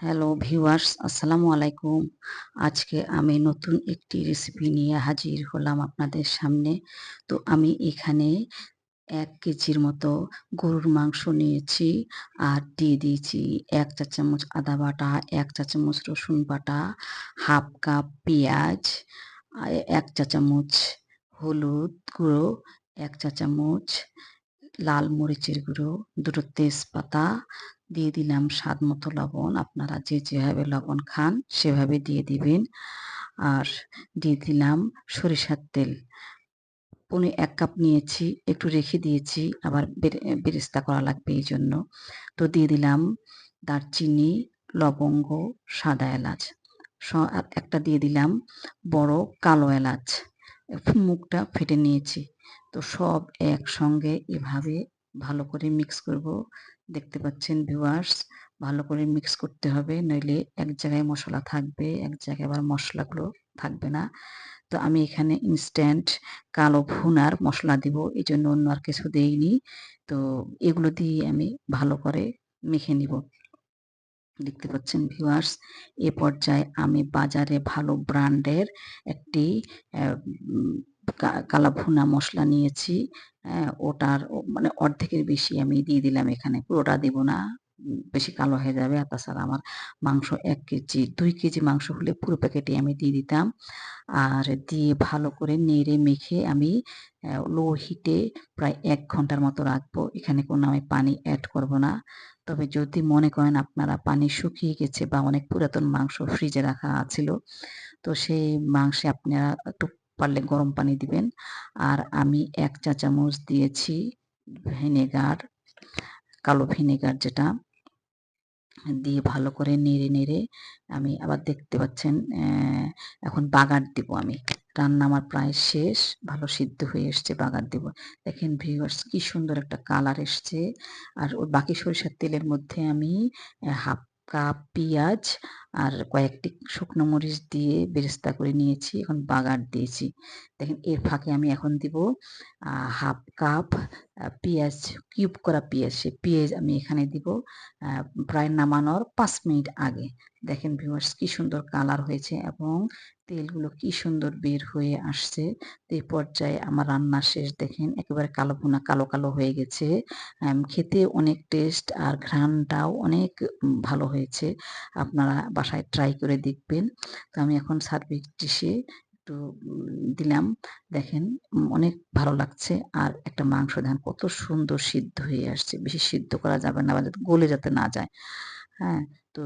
Hello viewers, আসসালামু আলাইকুম। আজকে আমি নতুন একটি রেসিপি নিয়ে হাজির হলাম আপনাদের সামনে। তো আমি এখানে ১ কেজির মতো গরুর মাংস নিয়েছি আর দিয়ে দিয়েছি ১ চা চামচ আদা বাটা, ১ চা চামচ রসুন বাটা, ১/২ কাপ পেঁয়াজ, ১ চা চামচ হলুদ গুঁড়ো, ১ চা চামচ লাল মরিচের গুঁড়ো, ২ টো তেজপাতা, দিয়ে দিলাম স্বাদমতো লবণ। আপনারা যে যেভাবে লবণ খান সেভাবে দিয়ে দিবেন। আর দিয়ে দিলাম সরিষার তেল। পৌনে ১ কাপ নিয়েছি, একটু রেখে দিয়েছি, আবার বেরেস্তা করা লাগবে এইজন্য। তো দিয়ে দিলাম দারচিনি, লবঙ্গ, সাদা এলাচ। আর একটা দিয়ে দিলাম বড় কালো এলাচ। মুখটা ফেটে নিয়েছি। তো সব একসঙ্গে এভাবে ভালো করে মিক্স করব। দেখতে পাচ্ছেন ভিউয়ার্স, ভালো করে মিক্স করতে হবে, নইলে এক জায়গায় মশলা থাকবে, এক জায়গায় আবার মশলাগুলো থাকবে না। তো আমি এখানে ইনস্ট্যান্ট কালো ভুনার মশলা দিব, এজন্য অন্য আর কিছু দেইনি। তো এগুলো দিয়ে আমি ভালো করে মেখে নিব। দেখতে পাচ্ছেন ভিউয়ার্স, এ পর্যায়ে আমি বাজারে ভালো ব্র্যান্ডের একটি উম কালা ভুনা মসলা নিয়েছি। ওটার মানে অর্ধেকের বেশি আমি দিয়ে দিলাম এখানে। পুরোটা দিব না। বেশি কালো হয়ে যাবে। আর তাছাড়া আমার মাংস ১ কেজি, ২ কেজি মাংস হলে পুরো প্যাকেটই আমি দিয়ে দিতাম। আর দিয়ে ভালো করে নেড়ে মেখে আমি লো হিটে প্রায় ১ ঘন্টার মতো রাখবো। এখানে কোনো আমি পানি এড করব না। তবে যদি মনে করেন আপনারা পানি শুকিয়ে গেছে বা অনেক পুরাতন মাংস ফ্রিজে রাখা ছিল, তো সেই মাংসে আপনারা একটু পারলে গরম পানি দিবেন। আর আমি ১ চা চামচ দিয়েছি ভিনেগার, কালো ভিনেগার যেটা, দিয়ে ভালো করে নেড়ে আমি আবার দেখতে পাচ্ছেন এখন বাগার দিব আমি। রান্না আমার প্রায় শেষ, ভালো সিদ্ধ হয়ে এসছে, বাগার দেব। দেখেন ভিউয়ার্স, কি সুন্দর একটা কালার এসছে। আর ওই বাকি সরিষার তেলের মধ্যে আমি ১/২ কাপ পেঁয়াজ আর কয়েকটি শুকনো মরিচ দিয়ে বেরেস্তা করে নিয়েছি। এখন বাগার দিয়েছি। দেখেন এর ফাঁকে আমি এখন দিব ১/২ কাপ পেঁয়াজ, কিউব করা পেঁয়াজ। সেই পেঁয়াজ আমি এখানে দিব প্রায় নামানোর ৫ মিনিট আগে। দেখেন ভিউয়ার্স, কি সুন্দর কালার হয়েছে এবং তেলগুলো কি সুন্দর বের হয়ে আসছে। তো এই পর্যায়ে আমার রান্না শেষ। দেখেন একেবারে কালো ভুনা কালো হয়ে গেছে। খেতে অনেক টেস্ট আর ঘ্রাণটাও অনেক ভালো হয়েছে। আপনারা বাসায় ট্রাই করে দেখবেন। তো আমি এখন সার্ভিং ডিশে একটু দিলাম। দেখেন অনেক ভালো লাগছে। আর একটা মাংস দেখেন কত সুন্দর সিদ্ধ হয়ে আসছে। বেশি সিদ্ধ করা যাবে না, বা যাতে গলে যাতে না যায়। হ্যাঁ? তো